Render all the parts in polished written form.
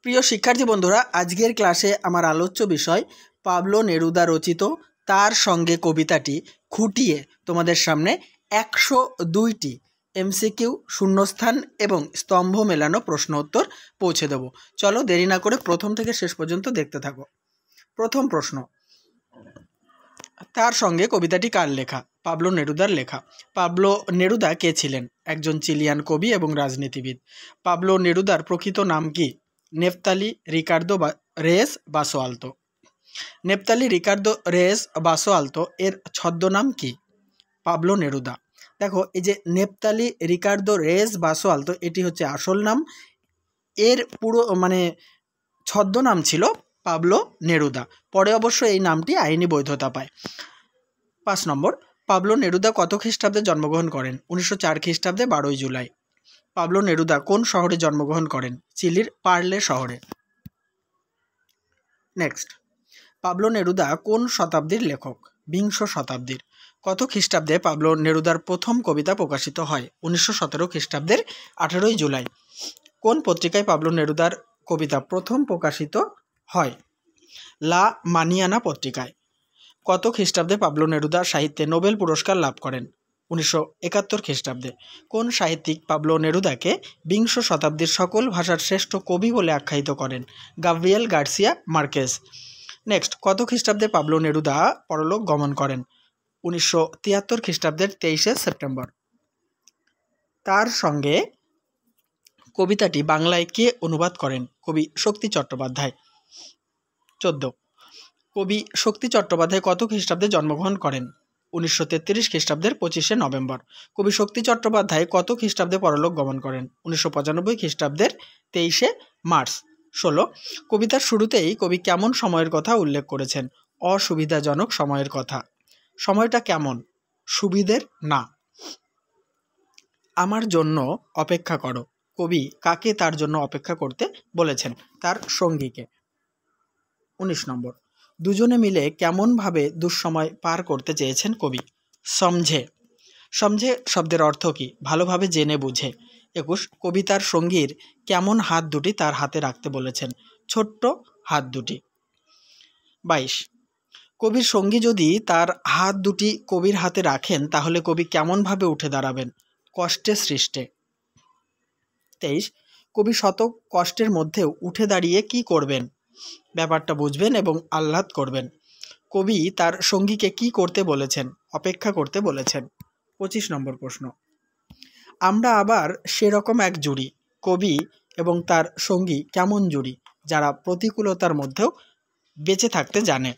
প্রিয় শিক্ষার্থী বন্ধুরা, আজকের ক্লাসে আমার আলোচ্য বিষয় পাবলো নেরুদা রচিত তার সঙ্গে কবিতাটি খুঁটিয়ে তোমাদের সামনে 102টি এমসিকিউ, শূন্যস্থান এবং স্তম্ভ মেলানো প্রশ্ন উত্তর পৌঁছে দেব। চলো দেরি না করে প্রথম থেকে শেষ পর্যন্ত দেখতে থাকো। প্রথম প্রশ্ন, তার সঙ্গে কবিতাটি কার লেখা? পাবলো নেরুদার লেখা। পাবলো নেরুদা কে ছিলেন? একজন চিলিয়ান কবি এবং রাজনীতিবিদ। পাবলো নেরুদার প্রকৃত নাম কি? Neftali Ricardo race Basoalto. Neftali Ricardo race Basoalto এর ছদ্মনাম কি? Pablo Neruda. দেখো, এই যে নেফতালি রিকার্দো রেস বাসোয়ালতো এটি হচ্ছে আসল নাম, এর পুরো ছদ্মনাম ছিল পাবলো নেরুদা। পরে অবশ্য এই নামটি আইনি বৈধতা পায়। 5 নম্বর, পাবলো নেরুদা কত খ্রিস্টাব্দে জন্মগ্রহণ করেন? 1904 খ্রিস্টাব্দে 12 জুলাই। পাবলো নেরুদা কোন শহরে জন্মগ্রহণ করেন? চিলির পার্লে শহরে। নেক্সট, পাবলো নেরুদা কোন শতাব্দীর লেখক? বিংশ শতাব্দীর। কত খ্রিস্টাব্দে পাবলো নেরুদার প্রথম কবিতা প্রকাশিত হয়? 1917 খ্রিস্টাব্দের 18 জুলাই। কোন পত্রিকায় পাবলো নেরুদার কবিতা প্রথম প্রকাশিত হয়? লা মানিয়ানা পত্রিকায়। কত খ্রিস্টাব্দে পাবলো নেরুদা সাহিত্যে নোবেল পুরস্কার লাভ করেন? 1971 খ্রিস্টাব্দে। কোন সাহিত্যিক পাবলো নেরুদাকে বিংশ শতাব্দীর সকল ভাষার শ্রেষ্ঠ কবি বলে আখ্যায়িত করেন? Gabriel Garcia Marquez. নেক্সট, কত খ্রিস্টাব্দে পাবলো নেরুদা পরলোক গমন করেন? 1973 খ্রিস্টাব্দের 23 সেপ্টেম্বর। তার সঙ্গে কবিতাটি বাংলায় কে অনুবাদ করেন? কবি শক্তি চট্টোপাধ্যায়। 14, কবি শক্তি চট্টোপাধ্যায় কত খ্রিস্টাব্দে জন্মগ্রহণ করেন? 1933 খ্রিস্টাব্দের 25 নভেম্বর। কবি শক্তি চট্টোপাধ্যায় কত খ্রিস্টাব্দে পরলোক গমন করেন? 1995 খ্রিস্টাব্দের 23 মার্চ। 16, কবিতার শুরুতেই কবি কেমন সময়ের কথা উল্লেখ করেছেন? অসুবিধাজনক সময়ের কথা। সময়টা কেমন? সুবিধের না। আমার জন্য অপেক্ষা করো। কবি কাকে তার জন্য অপেক্ষা করতে বলেছেন? তার সঙ্গীকে। 19 নম্বর, দুজনে মিলে কেমনভাবে দুঃসময় পার করতে চেয়েছেন কবি? সমঝে। সমঝে শব্দের অর্থ কী? ভালোভাবে জেনে বুঝে। 21, কবি তার সঙ্গীর কেমন হাত দুটি তার হাতে রাখতে বলেছেন? ছোট্ট হাত দুটি। 22, কবির সঙ্গী যদি তার হাত দুটি কবির হাতে রাখেন তাহলে কবি কেমনভাবে উঠে দাঁড়াবেন? কষ্টে সৃষ্টে। 23, কবি শত কষ্টের মধ্যেও উঠে দাঁড়িয়ে কি করবেন? ব্যাপারটা বুঝবেন এবং আহ্লাদ করবেন। কবি তার সঙ্গীকে কি করতে বলেছেন? অপেক্ষা করতে বলেছেন। 25 নম্বর প্রশ্ন, আমরা আবার সেরকম এক জুড়ি। কবি এবং তার সঙ্গী কেমন জুড়ি? যারা প্রতিকূলতার মধ্যেও বেঁচে থাকতে জানে।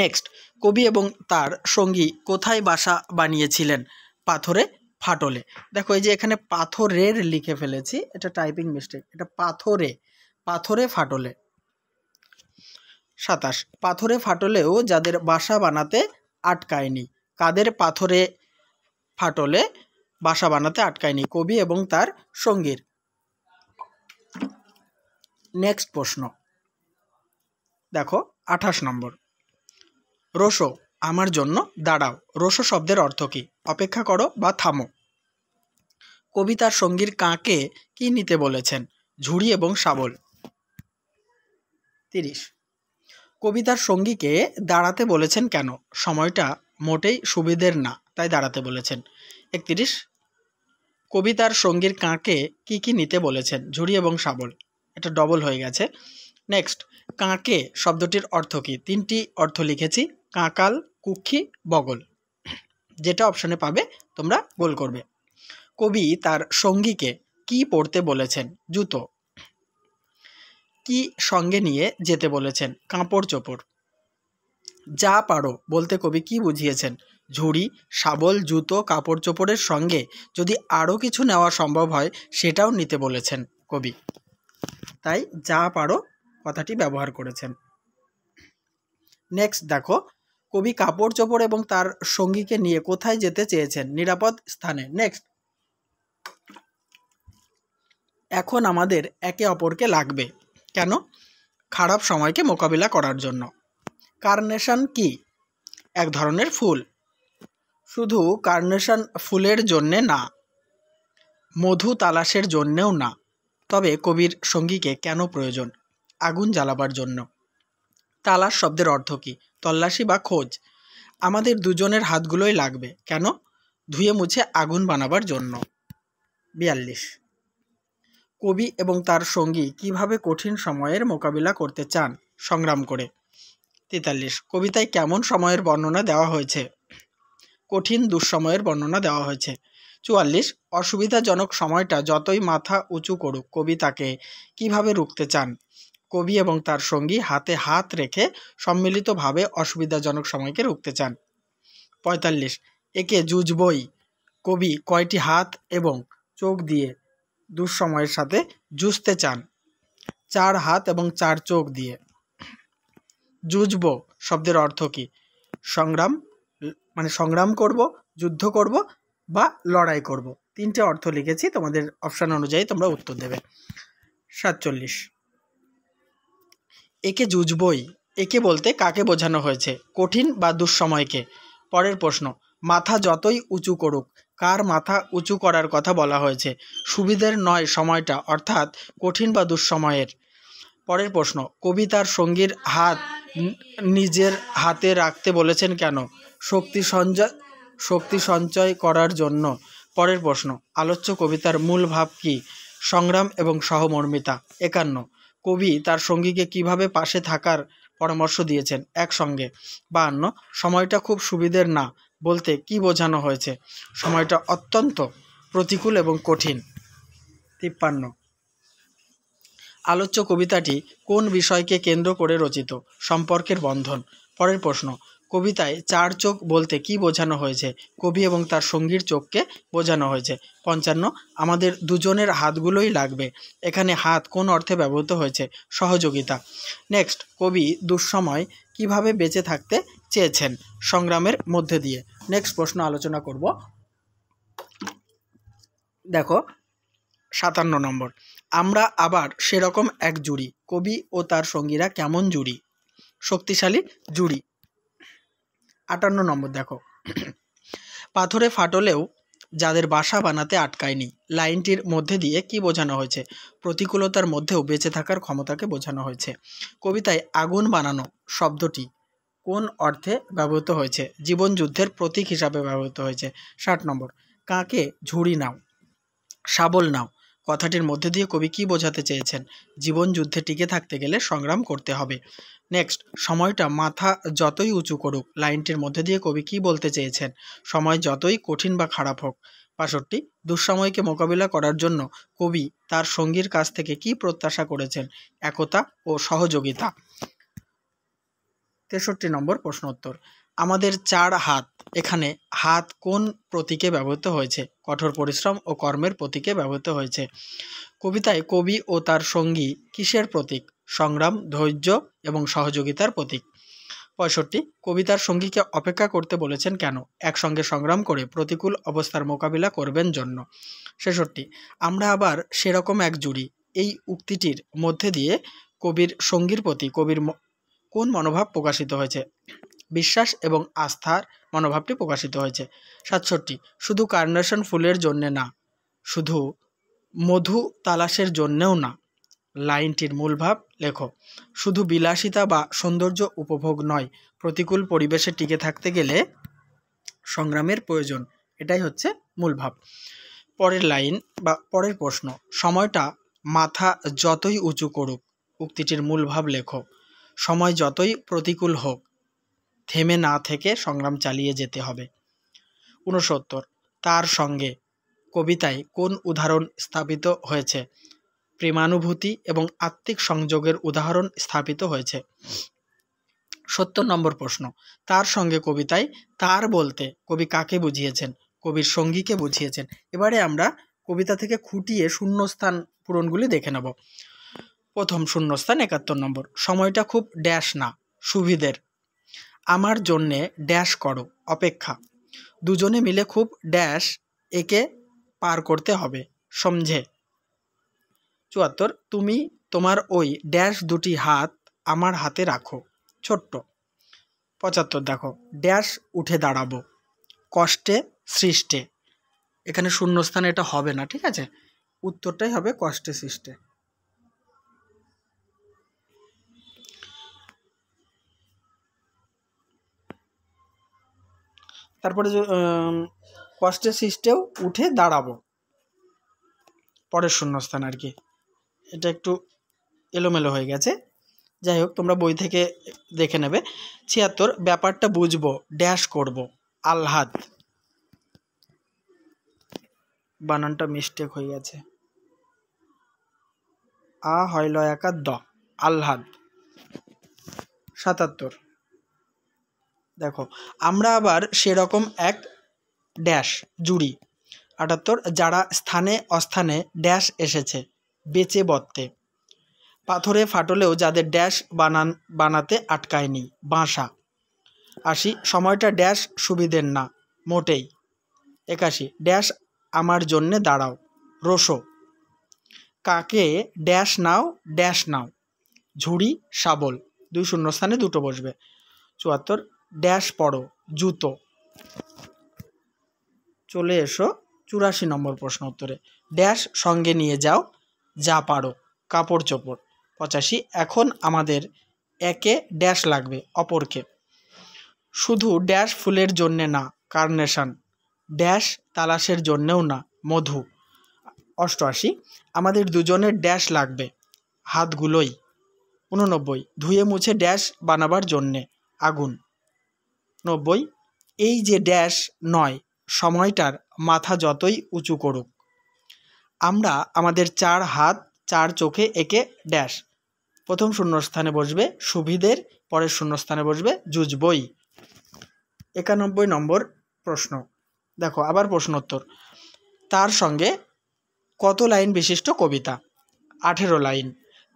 নেক্সট, কবি এবং তার সঙ্গী কোথায় বাসা বানিয়েছিলেন? পাথরে ফাটলে। দেখো, এই যে এখানে পাথরের লিখে ফেলেছি, এটা টাইপিং মিস্টেক, এটা পাথরে, পাথরে ফাটলে। 27, পাথরে ফাটলেও যাদের বাসা বানাতে আটকায়নি। কাদের পাথরে ফাটলে বাসা বানাতে আটকায়নি? কবি এবং তার সঙ্গীর। নেক্সট প্রশ্ন দেখো, 28 নম্বর, রোশো আমার জন্য দাঁড়াও। রোশো শব্দের অর্থ কী? অপেক্ষা করো বা থামো। কবি তার সঙ্গীর কাকে কি নিতে বলেছেন? ঝুড়ি এবং শাবল। 30, কবি তার সঙ্গীকে দাঁড়াতে বলেছেন কেন? সময়টা মোটেই সুবিধের না, তাই দাঁড়াতে বলেছেন। 31, কবি তার সঙ্গীর কাকে কি কি নিতে বলেছেন? ঝুড়ি এবং শাবল। এটা ডবল হয়ে গেছে। নেক্সট, কাকে শব্দটির অর্থ কী? 3টি অর্থ লিখেছি, কাঁকাল, কুক্ষি, বগল। যেটা অপশনে পাবে তোমরা গোল করবে। কবি তার সঙ্গীকে কি পরতে বলেছেন? জুতো। কি সঙ্গে নিয়ে যেতে বলেছেন? কাপড় চোপড়। যা পারো বলতে কবি কি বুঝিয়েছেন? ঝুড়ি, শাবল, জুতো, কাপড় চোপড়ের সঙ্গে যদি আরও কিছু নেওয়া সম্ভব হয় সেটাও নিতে বলেছেন কবি, তাই যা পারো কথাটি ব্যবহার করেছেন। নেক্সট দেখো, কবি কাপড় চোপড় এবং তার সঙ্গীকে নিয়ে কোথায় যেতে চেয়েছেন? নিরাপদ স্থানে। নেক্সট, এখন আমাদের একে অপরকে লাগবে। কেন? খারাপ সময়কে মোকাবিলা করার জন্য। কার্নেশন কি? এক ধরনের ফুল। শুধু কার্নেশন ফুলের জন্যে না, মধু তালাশের জন্যেও না। তবে কবির সঙ্গীকে কেন প্রয়োজন? আগুন জ্বালাবার জন্য। তালাশ শব্দের অর্থ কী? তল্লাশি বা খোঁজ। আমাদের দুজনের হাতগুলোই লাগবে। কেন? ধুয়ে মুছে আগুন বানাবার জন্য। 42। কবি এবং তার সঙ্গী কিভাবে কঠিন সময়ের মোকাবিলা করতে চান? সংগ্রাম করে। 43। কবিতায় কেমন সময়ের বর্ণনা দেওয়া হয়েছে? কঠিন দুঃসময়ের বর্ণনা দেওয়া হয়েছে। 44। অসুবিধাজনক সময়টা যতই মাথা উঁচু করুক কবি তাকে কিভাবে রুখতে চান? কবি এবং তার সঙ্গী হাতে হাত রেখে সম্মিলিতভাবে অসুবিধাজনক সময়কে রুখতে চান। 45। একে জুঝবই কবি কয়টি হাত এবং চোখ দিয়ে দুঃসময়ের সাথে জুঝতে চান? 4 হাত এবং 4 চোখ দিয়ে। জুঝব শব্দের অর্থ কী? সংগ্রাম, মানে সংগ্রাম করব, যুদ্ধ করব বা লড়াই করব। 3টে অর্থ লিখেছি, তোমাদের অপশান অনুযায়ী তোমরা উত্তর দেবে। 47। একে জুঝবই, একে বলতে কাকে বোঝানো হয়েছে? কঠিন বা দুঃসময়কে। পরের প্রশ্ন, মাথা যতই উঁচু করুক কার মাথা উঁচু করার কথা বলা হয়েছে? সুবিধের নয় সময়টা, অর্থাৎ কঠিন বা দুঃসময়ের। পরের প্রশ্ন, কবি তার সঙ্গীর হাত নিজের হাতে রাখতে বলেছেন কেন? শক্তি সঞ্চয় করার জন্য। পরের প্রশ্ন, আলোচ্য কবিতার মূল ভাব কী? সংগ্রাম এবং সহমর্মিতা। 51। কবি তার সঙ্গীকে কিভাবে পাশে থাকার পরামর্শ দিয়েছেন? একসঙ্গে। 52। সময়টা খুব সুবিধের না বলতে কি বোঝানো হয়েছে? সময়টা অত্যন্ত প্রতিকূল এবং কঠিন। 53। আলোচ্য কবিতাটি কোন বিষয়কে কেন্দ্র করে রচিত? সম্পর্কের বন্ধন। পরের প্রশ্ন, কবিতায় 4 চোখ বলতে কি বোঝানো হয়েছে? কবি এবং তার সঙ্গীর চোখকে বোঝানো হয়েছে। 55। আমাদের দুজনের হাতগুলোই লাগবে, এখানে হাত কোন অর্থে ব্যবহৃত হয়েছে? সহযোগিতা। নেক্সট, কবি দুঃসময় কিভাবে বেঁচে থাকতে চেয়েছেন? সংগ্রামের মধ্যে দিয়ে। নেক্সট প্রশ্ন আলোচনা করব। দেখো 57 নম্বর, আমরা আবার সেরকম এক জুড়ি। কবি ও তার সঙ্গীরা কেমন জুড়ি? শক্তিশালী জুড়ি। 58 নম্বর দেখো, পাথরে ফাটলেও যাদের বাসা বানাতে আটকায়নি, লাইনটির মধ্যে দিয়ে কি বোঝানো হয়েছে? প্রতিকূলতার মধ্যেও বেঁচে থাকার ক্ষমতাকে বোঝানো হয়েছে। কবিতায় আগুন বানানো শব্দটি কোন অর্থে ব্যবহৃত হয়েছে? জীবন যুদ্ধের প্রতীক হিসাবে ব্যবহৃত হয়েছে। 60 নম্বর, কাকে ঝুড়ি নাও, শাবল নাও কথাটির মধ্যে দিয়ে কবি কি বোঝাতে চেয়েছেন? জীবন যুদ্ধে টিকে থাকতে গেলে সংগ্রাম করতে হবে। নেক্সট, সময়টা মাথা যতই উঁচু করুক লাইনটির মধ্যে দিয়ে কবি কি বলতে চেয়েছেন? সময় যতই কঠিন বা খারাপ হোক। 65, দুঃসময়কে মোকাবিলা করার জন্য কবি তার সঙ্গীর কাছ থেকে কি প্রত্যাশা করেছেন? একতা ও সহযোগিতা। 63 নম্বর প্রশ্ন উত্তর, আমাদের 4 হাত, এখানে হাত কোন প্রতীকে ব্যবহৃত হয়েছে? কঠোর পরিশ্রম ও কর্মের প্রতীকে ব্যবহৃত হয়েছে। কবিতায় কবি ও তার সঙ্গী কিসের প্রতীক? সংগ্রাম, ধৈর্য এবং সহযোগিতার প্রতীক। 65, কবিতার সঙ্গীকে অপেক্ষা করতে বলেছেন কেন? একসঙ্গে সংগ্রাম করে প্রতিকূল অবস্থার মোকাবিলা করবেন জন্য। 66, আমরা আবার সেরকম এক জুড়ি, এই উক্তিটির মধ্যে দিয়ে কবির সঙ্গীর প্রতি কবির কোন মনোভাব প্রকাশিত হয়েছে? বিশ্বাস এবং আস্থার মনোভাবটি প্রকাশিত হয়েছে। 67, শুধু কার্নেশন ফুলের জন্যে না, শুধু মধু তালাশের জন্যেও না। লাইনটির মূল ভাব লেখো। শুধু বিলাসিতা বা সৌন্দর্য উপভোগ নয়, প্রতিকূল পরিবেশে টিকে থাকতে গেলে সংগ্রামের প্রয়োজন, এটাই হচ্ছে মূল ভাব। পরের লাইন বা পরের প্রশ্ন, সময়টা মাথা যতই উঁচু করুক উক্তিটির মূল ভাব লেখো। সময় যতই প্রতিকূল হোক থেমে না থেকে সংগ্রাম চালিয়ে যেতে হবে। 69, তার সঙ্গে কবিতায় কোন উদাহরণ স্থাপিত হয়েছে? প্রেমানুভূতি এবং আত্মিক সংযোগের উদাহরণ স্থাপিত হয়েছে। 70 নম্বর প্রশ্ন, তার সঙ্গে কবিতায় তার বলতে কবি কাকে বুঝিয়েছেন? কবির সঙ্গীকে বুঝিয়েছেন। এবারে আমরা কবিতা থেকে খুঁটিয়ে শূন্যস্থান পূরণগুলি দেখে নেব। প্রথম শূন্যস্থান 71 নম্বর, সময়টা খুব ড্যাশ না, সুবিধের। আমার জন্যে ড্যাশ করো, অপেক্ষা। দুজনে মিলে খুব ড্যাশ একে পার করতে হবে, সমঝে। 74, তুমি তোমার ওই ড্যাশ দুটি হাত আমার হাতে রাখো, ছোট্ট। 75, দেখো, ড্যাশ উঠে দাঁড়াবো, কষ্টে সৃষ্টে। এখানে শূন্যস্থানে এটা হবে না, ঠিক আছে। উত্তরটাই হবে কষ্টে সৃষ্টে। তারপরে যে কষ্টে সৃষ্টেও উঠে দাঁড়াবো, পরের শূন্যস্থান আর কি, এটা একটু এলোমেলো হয়ে গেছে, যাই হোক তোমরা বই থেকে দেখে নেবে। ৭৬ ব্যাপারটা বুঝবো ড্যাশ করব, আহ্লাদ, বানানটা মিস্টেক হয়ে গেছে, আ হয় ল একার দ, আহ্লাদ। ৭৭ দেখো আমরা আবার সেরকম এক ড্যাশ জুড়ি। ৭৮ যারা স্থানে অস্থানে ড্যাশ এসেছে, বেচে বত্তে। পাথরে ফাটলেও যাদের ড্যাশ বানাতে আটকায়নি, বাঁশা। ৮০ সময়টা ড্যাশ সুবিধের না, মোটেই। ৮১ ড্যাশ আমার জন্যে দাঁড়াও, রোশো। কাকে ড্যাশ নাও, ড্যাশ নাও, ঝুড়ি শাবল, দুই শূন্যস্থানে দুটো বসবে। ৭৪ ড্যাশ পড়ো, জুতো। চলে এসো ৮৪ নম্বর প্রশ্ন উত্তরে। ড্যাশ সঙ্গে নিয়ে যাও, যা পারো, কাপড় চোপড়। ৮৫ এখন আমাদের একে ড্যাশ লাগবে, অপরকে। শুধু ড্যাশ ফুলের জন্যে না, কার্নেশন। ড্যাশ তালাশের জন্যেও না, মধু। ৮৮ আমাদের দুজনের ড্যাশ লাগবে, হাতগুলোই। ৮৯ ধুয়ে মুছে ড্যাশ বানাবার জন্যে, আগুন। ৯০ এই যে ড্যাশ নয়, সময়টার মাথা যতই উঁচু করুক। আমরা আমাদের ৪ হাত ৪ চোখে একে ড্যাশ, প্রথম শূন্যস্থানে বসবে সুবিধের, পরের শূন্যস্থানে বসবে জুজবই। ৯১ নম্বর প্রশ্ন দেখো, আবার প্রশ্নোত্তর। তার সঙ্গে কত লাইন বিশিষ্ট কবিতা? ১৮ লাইন।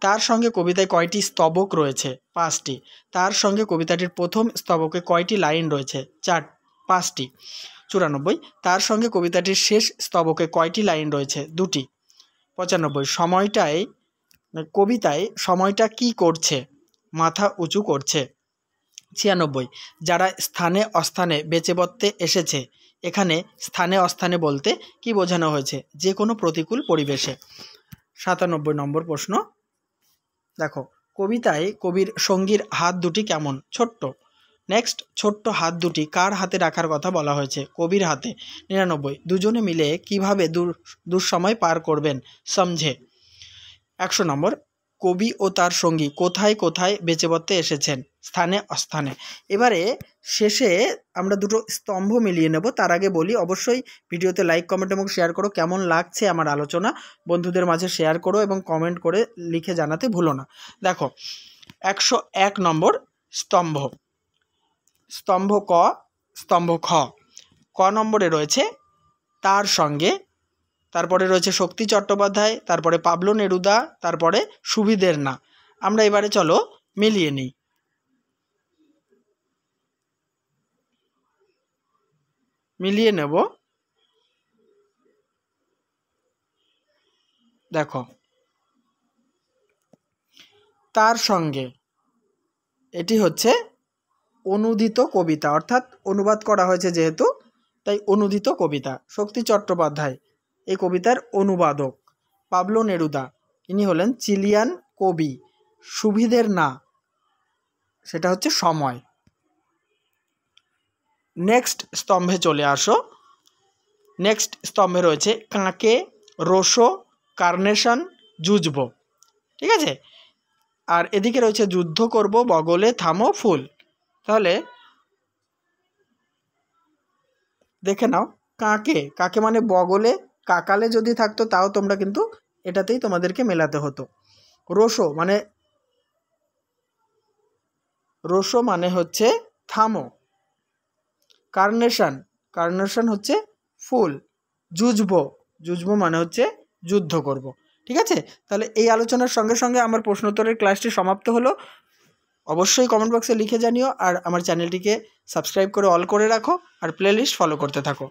তার সঙ্গে কবিতায় কয়টি স্তবক রয়েছে? ৫টি। তার সঙ্গে কবিতাটির প্রথম স্তবকে কয়টি লাইন রয়েছে? ৫টি। ৯৪ তার সঙ্গে কবিতাটির শেষ স্তবকে কয়টি লাইন রয়েছে? ২টি। ৯৫ কবিতায় সময়টা কি করছে? মাথা উঁচু করছে। ৯৬ যারা স্থানে অস্থানে বেচে বত্তে এসেছে, এখানে স্থানে অস্থানে বলতে কি বোঝানো হয়েছে? যে কোনো প্রতিকূল পরিবেশে। ৯৭ নম্বর প্রশ্ন দেখো, কবিতায় কবির সঙ্গীর হাত দুটি কেমন? ছোট্ট। নেক্সট, ছোট্ট হাত দুটি কার হাতে রাখার কথা বলা হয়েছে? কবির হাতে। ৯৯ দুজনে মিলে কিভাবে দুঃসময় পার করবেন? সমঝে। ১০০ নম্বর, কবি ও তার সঙ্গী কোথায় কোথায় বেচে বত্তে এসেছেন? স্থানে অস্থানে। এবারে শেষে আমরা দুটো স্তম্ভ মিলিয়ে নেব। তার আগে বলি, অবশ্যই ভিডিওতে লাইক, কমেন্ট এবং শেয়ার করো। কেমন লাগছে আমার আলোচনা বন্ধুদের মাঝে শেয়ার করো এবং কমেন্ট করে লিখে জানাতে ভুলো না। দেখো ১০১ নম্বর স্তম্ভ, স্তম্ভ ক, স্তম্ভ খ। ক নম্বরে রয়েছে তার সঙ্গে, তারপরে রয়েছে শক্তি চট্টোপাধ্যায়, তারপরে পাবলো নেরুদা, তারপরে সুবিধের না। আমরা এবারে চলো মিলিয়ে নিই। মিলিয়ে নেব। দেখো তার সঙ্গে, এটি হচ্ছে অনুদিত কবিতা, অর্থাৎ অনুবাদ করা হয়েছে যেহেতু, তাই অনুদিত কবিতা। শক্তি চট্টোপাধ্যায় এই কবিতার অনুবাদক। পাবলো নেরুদা ইনি হলেন চিলিয়ান কবি। সুবিধের না, সেটা হচ্ছে সময়। নেক্সট স্তম্ভে চলে আসো। নেক্সট স্তম্ভে রয়েছে কাঁকে, রোশো, কার্নেশন, জুজব। ঠিক আছে, আর এদিকে রয়েছে যুদ্ধ করব, বগলে থামো, ফুল। তাহলে দেখে নাও, কাকে, কাকে মানে বগলে, কাকালে যদি থাকতো তাও তোমরা কিন্তু এটাতেই তোমাদেরকে মেলাতে হতো। রোশো মানে, রোশো মানে হচ্ছে থামো। কার্নেশন, কার্নেশন হচ্ছে ফুল। জুজবো, জুজবো মানে হচ্ছে যুদ্ধ করব। ঠিক আছে, তাহলে এই আলোচনার সঙ্গে সঙ্গে আমার প্রশ্নোত্তরের ক্লাসটি সমাপ্ত হলো। অবশ্যই কমেন্ট বক্সে লিখে জানিও, আর আমার চ্যানেলটিকে সাবস্ক্রাইব করে অল করে রাখো, আর প্লেলিস্ট ফলো করতে থাকো।